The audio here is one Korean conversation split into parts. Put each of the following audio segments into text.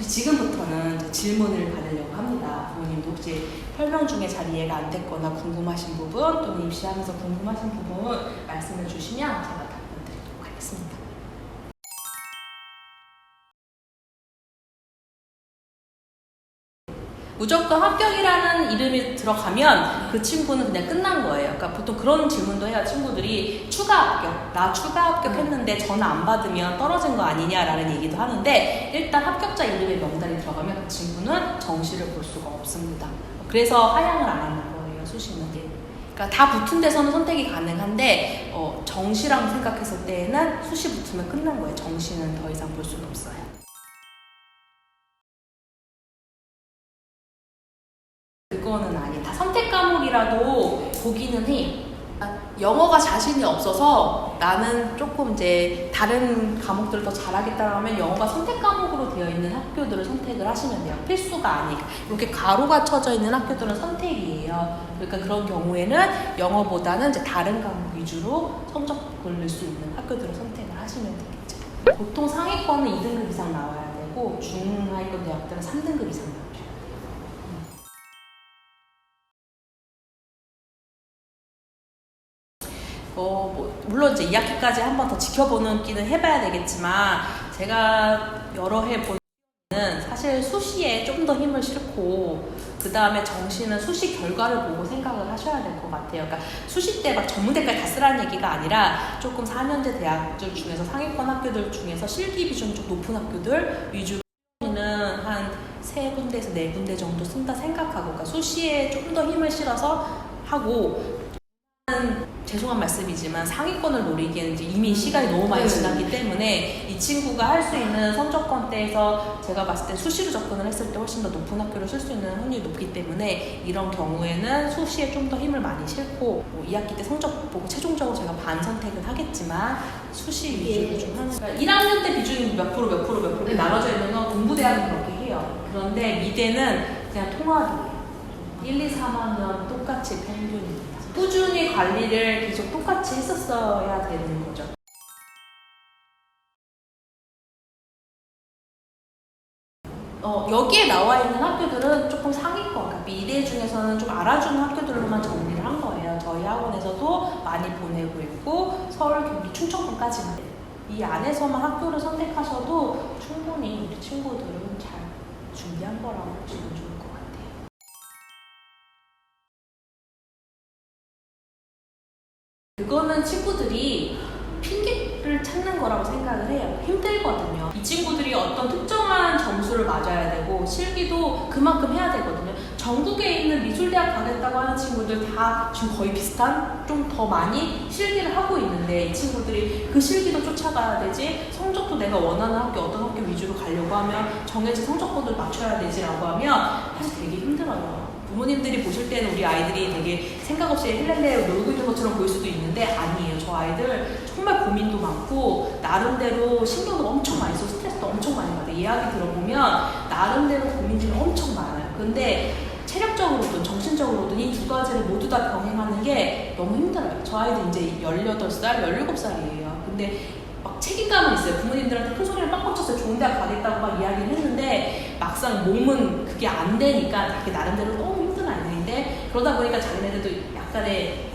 지금부터는 이제 질문을 받으려고 합니다. 부모님도 혹시 설명 중에 잘 이해가 안 됐거나 궁금하신 부분 또는 입시하면서 궁금하신 부분 말씀을 주시면 제가 답변 드리도록 하겠습니다. 무조건 합격이라는 이름이 들어가면 그 친구는 그냥 끝난 거예요. 그러니까 보통 그런 질문도 해요. 친구들이 추가 합격, 나 추가 합격했는데 전화 안 받으면 떨어진 거 아니냐라는 얘기도 하는데 일단 합격자 이름에 명단이 들어가면 그 친구는 정시를 볼 수가 없습니다. 그래서 하향을 안 하는 거예요, 수시는. 그러니까 다 붙은 데서는 선택이 가능한데 정시라고 생각했을 때에는 수시 붙으면 끝난 거예요. 정시는 더 이상 볼 수는 없어요. 그거는 아니다. 선택 과목이라도 보기는 해요. 영어가 자신이 없어서 나는 조금 이제 다른 과목들을 더 잘하겠다고 하면 영어가 선택 과목으로 되어 있는 학교들을 선택을 하시면 돼요. 필수가 아니고 이렇게 가로가 쳐져 있는 학교들은 선택이에요. 그러니까 그런 경우에는 영어보다는 이제 다른 과목 위주로 성적을 낼 수 있는 학교들을 선택을 하시면 되겠죠. 보통 상위권은 2등급 이상 나와야 되고 중하위권 대학들은 3등급 이상 나와요. 물론 이제 2학기까지 한 번 더 지켜보는 기는 해봐야 되겠지만 제가 여러 해 보는 사실 수시에 좀 더 힘을 싣고 그 다음에 정시는 수시 결과를 보고 생각을 하셔야 될 것 같아요. 그러니까 수시 때 막 전문대까지 다 쓰라는 얘기가 아니라 조금 4년제 대학들 중에서 상위권 학교들 중에서 실기 비중이 좀 높은 학교들 위주로 한 3군데에서 4군데 정도 쓴다 생각하고 그러니까 수시에 좀 더 힘을 실어서 하고 죄송한 말씀이지만 상위권을 노리기에는 이미 시간이 너무 많이 지났기 때문에 이 친구가 할 수 있는 성적권대에서 제가 봤을 때 수시로 접근을 했을 때 훨씬 더 높은 학교를 쓸 수 있는 확률이 높기 때문에 이런 경우에는 수시에 좀 더 힘을 많이 싣고 2학기 때 성적 보고 최종적으로 제가 반 선택은 하겠지만 수시 위주로 좀 하는 그러니까 1학년 때 비중이 몇 프로 나눠져 있는 건 공부대학은 그렇게 해요. 그런데 미대는 그냥 통합이에요. 1, 2, 3학년 똑같이 평균입니다. 꾸준히 관리를 계속 똑같이 했었어야 되는 거죠. 여기에 나와 있는 학교들은 조금 상위권, 그러니까 미대 중에서는 좀 알아주는 학교들로만 정리를 한 거예요. 저희 학원에서도 많이 보내고 있고 서울, 경기, 충청권까지만. 이 안에서만 학교를 선택하셔도 충분히 우리 친구들은 잘 준비한 거라고 보시면 좋을 것 같아요. 그거는 친구들이 핑계를 찾는 거라고 생각을 해요. 힘들거든요. 이 친구들이 어떤 특정한 점수를 맞아야 되고 실기도 그만큼 해야 되거든요. 전국에 있는 미술대학 가겠다고 하는 친구들 다 지금 거의 비슷한 좀 더 많이 실기를 하고 있는데 이 친구들이 그 실기도 쫓아가야 되지 성적도 내가 원하는 학교 어떤 학교 위주로 가려고 하면 정해진 성적표를 맞춰야 되지라고 하면 사실 되게 힘들어요. 부모님들이 보실 때는 우리 아이들이 되게 생각 없이 헬렐레 놀고 있는 것처럼 보일 수도 있는데 아니에요. 저 아이들 정말 고민도 많고 나름대로 신경도 엄청 많이 써 스트레스도 엄청 많이 받아요. 이야기 들어보면 나름대로 고민들이 엄청 많아요. 근데 체력적으로든 정신적으로든 이 두 가지를 모두 다 병행하는 게 너무 힘들어요. 저 아이들 이제 18살, 17살이에요. 근데 막 책임감은 있어요. 부모님들한테 큰 소리를 빡빡 쳤어요. 좋은 대학 가겠다고 막 이야기를 했는데 막상 몸은 그게 안 되니까 자기 나름대로 너무 힘든 아이들인데 그러다 보니까 자기네들도 약간의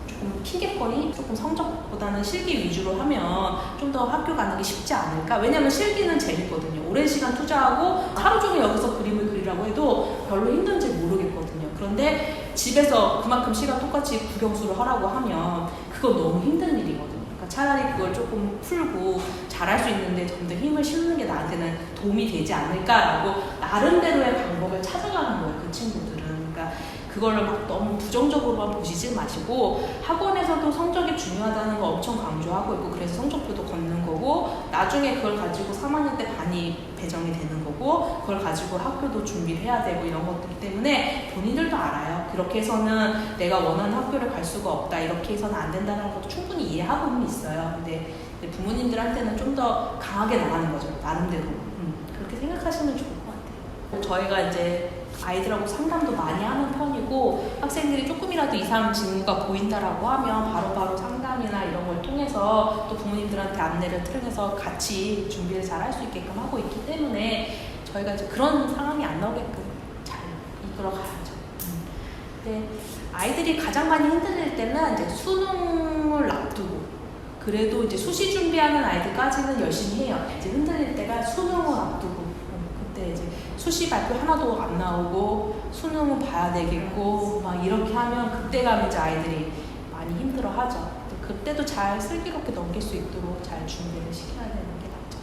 조금 핑계거리, 조금 성적보다는 실기 위주로 하면 좀 더 학교 가는 게 쉽지 않을까? 왜냐면 실기는 재밌거든요. 오랜 시간 투자하고 하루 종일 여기서 그림을 그리라고 해도 별로 힘든지 모르겠거든요. 그런데 집에서 그만큼 시간 똑같이 국영수를 하라고 하면 그건 너무 힘든 일이거든요. 차라리 그걸 조금 풀고 잘할 수 있는데 좀 더 힘을 실는 게 나한테는 도움이 되지 않을까라고 나름대로의 방법을 찾아가는 거예요. 그 친구들은. 그러니까 그거를 막 너무 부정적으로만 보시지 마시고 학원에서도 성적이 중요하다는 거 엄청 강조하고 있고 그래서 성적표도 걷는 거고 나중에 그걸 가지고 3학년 때 반이 배정이 되는 거고 그걸 가지고 학교도 준비를 해야 되고 이런 것들 때문에 본인들도 알아요. 그렇게 해서는 내가 원하는 학교를 갈 수가 없다. 이렇게 해서는 안 된다는 것도 충분히 이해하고는 있어요. 근데 부모님들한테는 좀 더 강하게 나가는 거죠. 나름대로. 그렇게 생각하시면 좋을 것 같아요. 저희가 이제 아이들하고 상담도 많이 하는 편이고 학생들이 조금이라도 이상 징후가 보인다라고 하면 바로바로 상담 상담이나 이런 걸 통해서 또 부모님들한테 안내를 통해서 같이 준비를 잘 할 수 있게끔 하고 있기 때문에 저희가 이제 그런 상황이 안 나오게끔 잘 이끌어가야죠. 근데 아이들이 가장 많이 흔들릴 때는 이제 수능을 앞두고, 그래도 이제 수시 준비하는 아이들까지는 열심히 해요. 이제 흔들릴 때가 수능을 앞두고, 그때 이제 수시 발표 하나도 안 나오고 수능은 봐야 되겠고 막 이렇게 하면 그때 가면 이제 아이들이 많이 힘들어하죠. 그때도 잘 슬기롭게 넘길 수 있도록 잘 준비를 시켜야 되는 게 낫죠.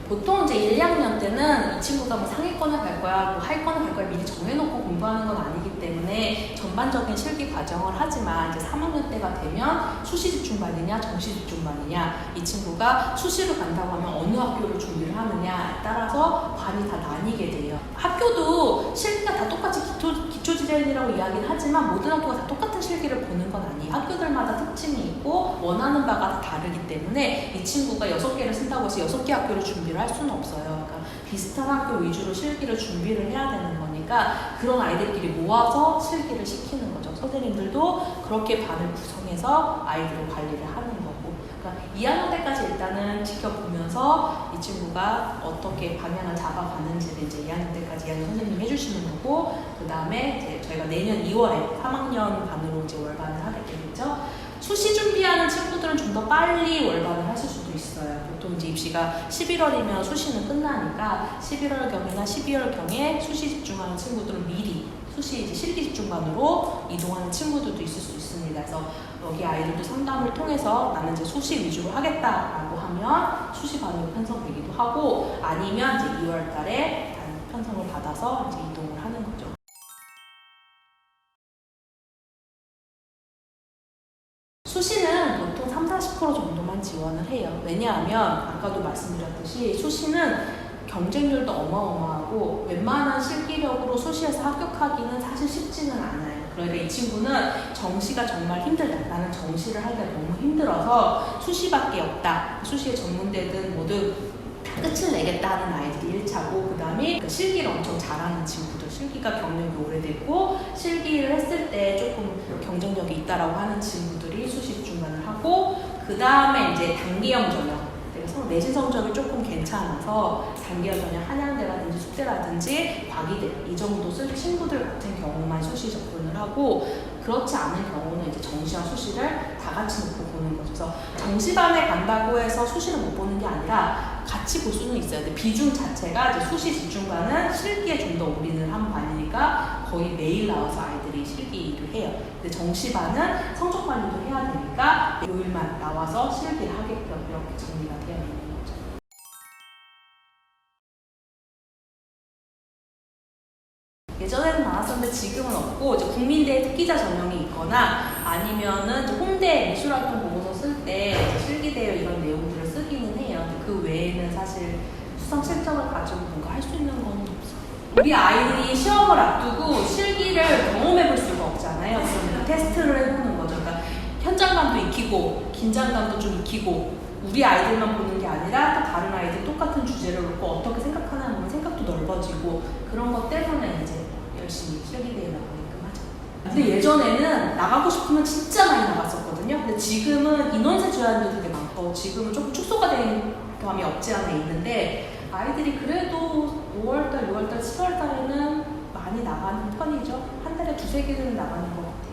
보통 이제 1, 2학년 때는 이 친구가 뭐 상위권을 갈 거야, 뭐 하위권을 갈 거야 미리 정해놓고 공부하는 건 아니기 때문에 전반적인 실기 과정을 하지만 이제 3학년 때가 되면 수시 집중반이냐 정시 집중반이냐, 이 친구가 수시로 간다고 하면 어느 학교를 준비를 하느냐에 따라서 반이 다 나뉘게 돼요. 학교도 실기가 다 똑같이 기초지전이라고 이야기는 하지만 모든 학교가 다 똑같은 실기를 보는 건 아니에요. 학교들마다 특징이 있고 원하는 바가 다 다르기 때문에 이 친구가 6개를 쓴다고 해서 6개 학교를 준비를 할 수는 없어요. 그러니까 비슷한 학교 위주로 실기를 준비를 해야 되는 거니까 그런 아이들끼리 모아서 실기를 시키는 거죠. 선생님들도 그렇게 반을 구성해서 아이들을 관리를 하는 거고, 그러니까 2학년 때까지 일단은 지켜보면서 이 친구가 어떻게 방향을 잡아가는지를 이제 2학년 때까지 2학년 선생님이 해주시는 거고, 그 다음에 이제 저희가 내년 2월에 3학년 반으로 이제 월반을 하게 되겠죠. 수시 준비하는 친구들은 좀 더 빨리 월반을 하실 수도 있어요. 보통 이제 입시가 11월이면 수시는 끝나니까 11월경이나 12월경에 수시 집중하는 친구들은 미리 수시 이제 실기 집중반으로 이동하는 친구들도 있을 수 있습니다. 그래서 여기 아이들도 상담을 통해서 나는 이제 수시 위주로 하겠다라고 하면 수시반으로 편성되기도 하고, 아니면 이제 2월달에 편성을 받아서 이제 이동을 하는 거죠. 수시는 보통 30-40% 정도만 지원을 해요. 왜냐하면 아까도 말씀드렸듯이 수시는 경쟁률도 어마어마하고 웬만한 실기력으로 수시에서 합격하기는 사실 쉽지는 않아요. 그러니까 이 친구는 정시가 정말 힘들다, 나는 정시를 하기가 너무 힘들어서 수시밖에 없다, 수시의 전문대든 뭐든 끝을 내겠다 하는 아이들이 1차고, 그 다음에 실기를 엄청 잘하는 친구들, 실기가 경력이 오래됐고 실기를 했을 때 조금 경쟁력이 있다라고 하는 친구들이 수시 집중반을 하고, 그 다음에 이제 단기형 전형, 내신 성적이 조금 괜찮아서 단기형 전형 한양대라든지 숙대라든지 과기대 이 정도 쓸 친구들 같은 경우만 수시 접근을 하고, 그렇지 않은 경우는 이제 정시와 수시를 다 같이 놓고 보는 거죠. 그래서 정시반에 간다고 해서 수시를 못 보는 게 아니라 같이 볼 수는 있어요. 근데 비중 자체가 이제 수시 집중반은 실기에 좀 더 올인을 한 반이니까 거의 매일 나와서 아이들이 실기를 해요. 근데 정시반은 성적 관리도 해야 되니까 요일만 나와서 실기를 하게끔 이렇게 정리가 되어 있는 거죠. 예전에는 많았었는데 지금은 없고, 이제 국민대 특기자 전형이 있거나 아니면은 이제 홍대 미술활동 보고서 쓸 때 실기대회 이런 내용들을 쓰기는 해요. 근데 그 외에는 사실 수상 실적을 가지고 뭔가 할 수 있는 건 없어요. 우리 아이들이 시험을 앞두고 실기를 경험해볼 수가 없잖아요. 그러면 테스트를 해보는 거죠. 그러니까 현장감도 익히고 긴장감도 좀 익히고, 우리 아이들만 보는 게 아니라 또 다른 아이들 똑같은 주제를 놓고 어떻게 생각하나 보면 생각도 넓어지고, 그런 것 때문에 이제 열심히 실기대회 나가게끔 하죠. 근데 예전에는 나가고 싶으면 진짜 많이 나갔었거든요. 근데 지금은 인원수 제한도 되게 많고 지금은 조금 축소가 된 감이 없지 않아 있는데, 아이들이 그래도 5월달, 6월달, 7월달에는 많이 나가는 편이죠. 한 달에 2-3개는 나가는 것 같아요.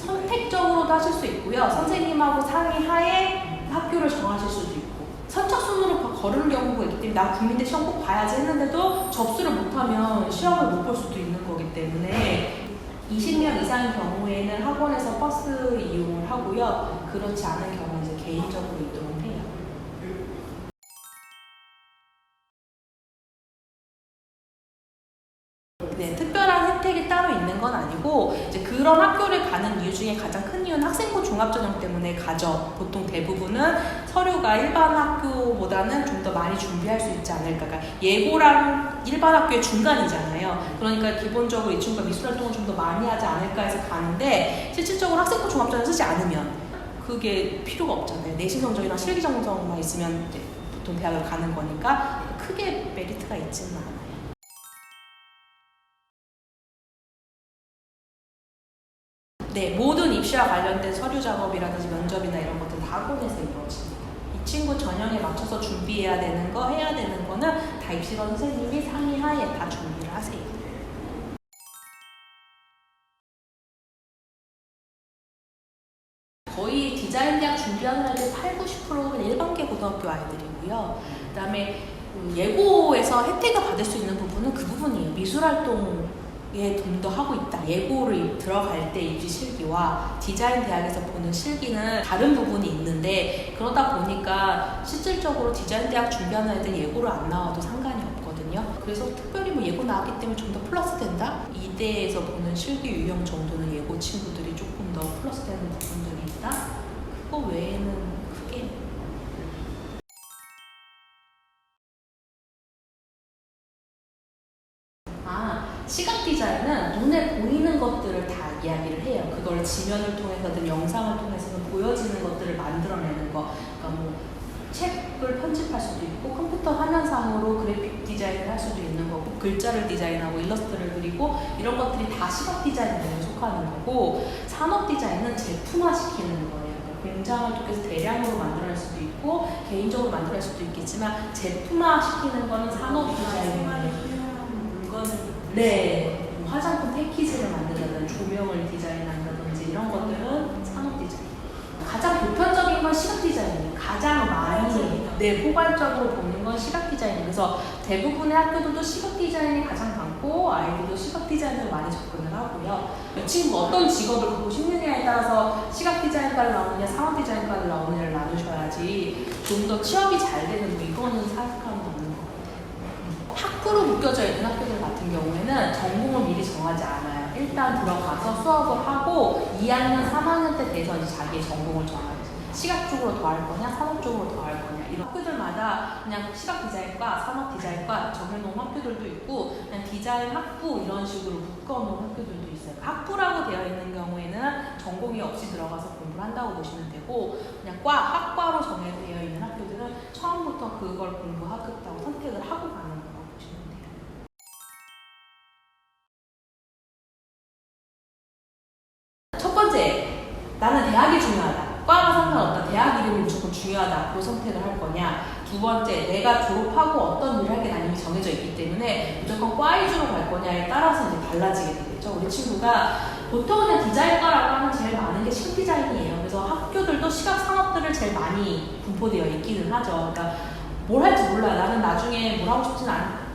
선택적으로도 하실 수 있고요. 선생님하고 상의하에 학교를 정하실 수도 있고, 선착순으로 거를 경우가 있기 때문에 나 국민대 시험 꼭 봐야지 했는데도 접수를 못하면 시험을 못 볼 수도 있는 거기 때문에 20명 이상인 경우에는 학원에서 버스 이용을 하고요. 그렇지 않은 경우는 이제 개인적으로 이동을 해요. 네, 특별한 혜택이 따로 있는 건 아니고, 이제 그런 학교를 가는 이유 중에 가장 큰 이유는 학생부 종합전형 때문에 가죠. 보통 대부분은 서류가 일반 학교보다는 좀 더 많이 준비할 수 있지 않을까. 그러니까 예고랑 일반 학교의 중간이잖아요. 그러니까 기본적으로 이 친구가 미술활동을 좀 더 많이 하지 않을까 해서 가는데, 실질적으로 학생부 종합전형 쓰지 않으면 그게 필요가 없잖아요. 내신 성적이랑 실기 성적만 있으면 이제 보통 대학을 가는 거니까 크게 메리트가 있지는 않아요. 네, 모든 입시와 관련된 서류 작업이라든지 면접이나 이런 것들 다 학원에서 이루어집니다. 이 친구 전형에 맞춰서 준비해야 되는 거, 해야 되는 거는 다 입시반 선생님이 상의하에 다 준비를 하세요. 거의 디자인 대학 준비하는 아이들 80~90%는 일반계 고등학교 아이들이고요. 그 다음에 예고에서 혜택을 받을 수 있는 부분은 그 부분이에요. 미술활동에 좀 더 하고 있다. 예고를 들어갈 때 입시 실기와 디자인 대학에서 보는 실기는 다른 부분이 있는데, 그러다 보니까 실질적으로 디자인 대학 준비하는 애들 예고를 안 나와도 상관이 없거든요. 그래서 특별히 뭐 예고 나왔기 때문에 좀 더 플러스 된다? 이대에서 보는 실기 유형 정도는 예고 친구들이 조금 더 플러스 되는 부분들이 있다? 그거 외에는 크게 시각 디자인은 눈에 보이는 것들을 다 이야기를 해요. 그걸 지면을 통해서든 영상을 통해서든 보여지는 것들을 만들어내는 거. 그러니까 뭐 책을 편집할 수도 있고 컴퓨터 화면상으로 그래픽 디자인을 할 수도 있는 거고, 글자를 디자인하고 일러스트를 그리고 이런 것들이 다 시각 디자인에 속하는 거고, 산업 디자인은 제품화시키는 거예요. 공장을 통해서 대량으로 만들어낼 수도 있고 개인적으로 만들어낼 수도 있겠지만 제품화시키는 거는 산업 디자인이에요. 네, 화장품 패키지를 만든다든지 조명을 디자인한다든지 이런 것들은 산업 디자인. 가장 보편적인 건 시각 디자인이에요. 가장 많이 포괄적으로 보는 건 시각 디자인이에요. 그래서 대부분의 학교들도 시각 디자인이 가장 많고 아이들도 시각 디자인을 많이 접근을 하고요. 이 친구 어떤 직업을 갖고 싶느냐에 따라서 시각 디자인과를 나오느냐 산업 디자인과를 나오느냐를 나누셔야지 좀 더 취업이 잘 되는 뭐 이거는 생각하면 없는 것 같아요. 학부로 묶여져 있는 학교들 같은 경우에는 전공을 미리 정하지 않아요. 일단 들어가서 수업을 하고 2학년, 3학년 때 돼서 이제 자기의 전공을 정하죠. 시각 쪽으로 더 할 거냐, 산업 쪽으로 더 할 거냐. 이런 학교들마다 그냥 시각 디자인과 산업 디자인과 정해놓은 학교들도 있고, 그냥 디자인 학부 이런 식으로 묶어놓은 학교들도 있어요. 학부라고 되어 있는 경우에는 전공이 없이 들어가서 공부를 한다고 보시면 되고, 그냥 학과로 정해되어 있는 학교들은 처음부터 그걸 공부하겠다고 선택을 하고 가는 거라고 보시면 돼요. 첫 번째, 나는 대학이 중요하다. 과가 상관없다. 대학 이름이 무조건 중요하다. 그 선택을 할 거냐. 두 번째, 내가 졸업하고 어떤 일을 하게 난 이미 정해져 있기 때문에 무조건 과 위주로 갈 거냐에 따라서 이제 달라지게 되겠죠. 우리 친구가 보통은 디자인과라고 하면 제일 많은 게 시각 디자인이에요. 그래서 학교들도 시각 산업들을 제일 많이 분포되어 있기는 하죠. 그러니까 뭘 할지 몰라. 나는 나중에 뭘 하고 싶지는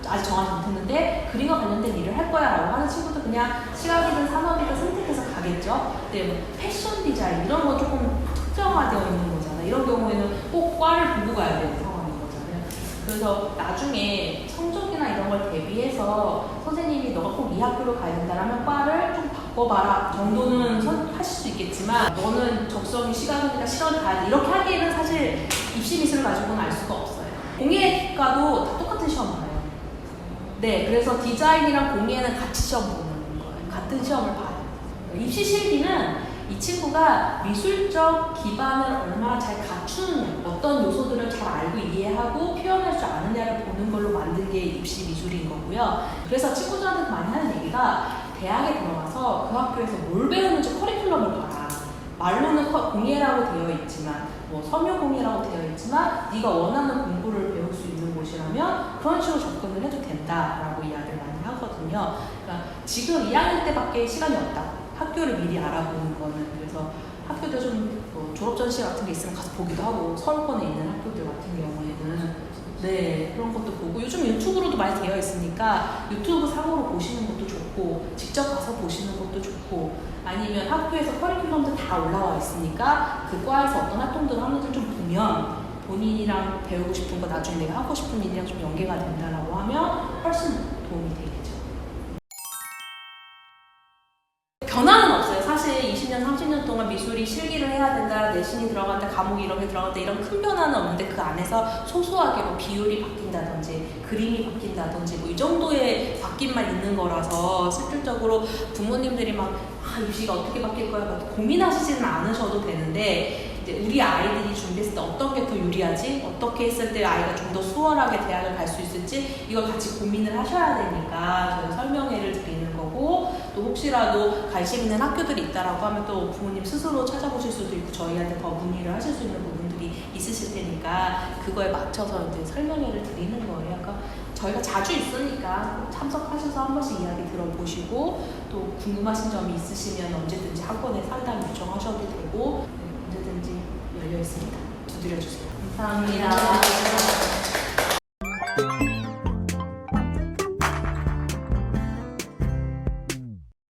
아직 정하지 못했는데 그림과 관련된 일을 할 거야 라고 하는 친구도 그냥 시각이든 산업이든 선택해서 가겠죠. 근데 뭐 패션 디자인 이런 거 조금 특정화되어 있는 거잖아요. 이런 경우에는 꼭 과를 보고 가야 되는 상황인 거잖아요. 그래서 나중에 성적이나 이런 걸 대비해서 선생님이 너가 꼭 이 학교로 가야 된다라면 과를 좀 바꿔봐라 정도는 하실 수 있겠지만, 너는 적성이 시각이니까 시각을 가야 돼 이렇게 하기에는 사실 입시 미술을 가지고는 알 수가 없어요. 공예과도 다 똑같은 시험 봐요. 네, 그래서 디자인이랑 공예는 같이 시험 보는 거예요. 같은 시험을 봐요. 입시 실기는 이 친구가 미술적 기반을 얼마나 잘 갖추느냐, 어떤 요소들을 잘 알고 이해하고 표현할 줄 아느냐를 보는 걸로 만든 게 입시 미술인 거고요. 그래서 친구들한테 많이 하는 얘기가 대학에 들어가서 그 학교에서 뭘 배우는지 커리큘럼을 봐라. 말로는 공예라고 되어 있지만, 뭐 섬유공예라고 되어 있지만 네가 원하는 공부를 배울 수 있는 곳이라면 그런 식으로 접근을 해도 된다라고 이야기를 많이 하거든요. 그러니까 지금 2학년 때밖에 시간이 없다. 학교를 미리 알아보는 거는. 그래서 학교도 좀뭐 졸업 전시 같은 게 있으면 가서 보기도 하고, 서울권에 있는 학교들 같은 경우에는 네, 그런 것도 보고, 요즘 유튜브로도 많이 되어 있으니까 유튜브 상으로 보시는 것도 좋고 직접 가서 보시는 것도 좋고, 아니면 학교에서 커리큘럼도 다 올라와 있으니까 그 과에서 어떤 활동들을 하는지 좀 보면 본인이랑 배우고 싶은 거, 나중에 내가 하고 싶은 일이랑 좀 연계가 된다라고 하면 훨씬 도움이 되겠죠. 변화는 없어요. 사실 20년, 30년 동안 미술이 실기를 해야 된다, 내신이 들어간다, 과목이 이렇게 들어간다, 이런 큰 변화는 없는데 그 안에서 소소하게 뭐 비율이 바뀐다든지 그림이 바뀐다든지 뭐 이 정도의 바뀜만 있는 거라서 실질적으로 부모님들이 막 입시가 어떻게 바뀔 거야 고민하시지는 않으셔도 되는데, 이제 우리 아이들이 준비했을 때 어떤 게 더 유리하지? 어떻게 했을 때 아이가 좀 더 수월하게 대학을 갈 수 있을지 이걸 같이 고민을 하셔야 되니까 저희 설명회를 드리는 거고, 거고, 또 혹시라도 관심 있는 학교들이 있다라고 하면 또 부모님 스스로 찾아보실 수도 있고 저희한테 더 문의를 하실 수 있는 부분들이 있으실 테니까 그거에 맞춰서 이제 설명회를 드리는 거예요. 그러니까 저희가 자주 있으니까 참석하셔서 한 번씩 이야기 들어보시고, 또 궁금하신 점이 있으시면 언제든지 학원에 상담 요청하셔도 되고, 네, 언제든지 열려 있습니다. 두드려 주세요. 감사합니다.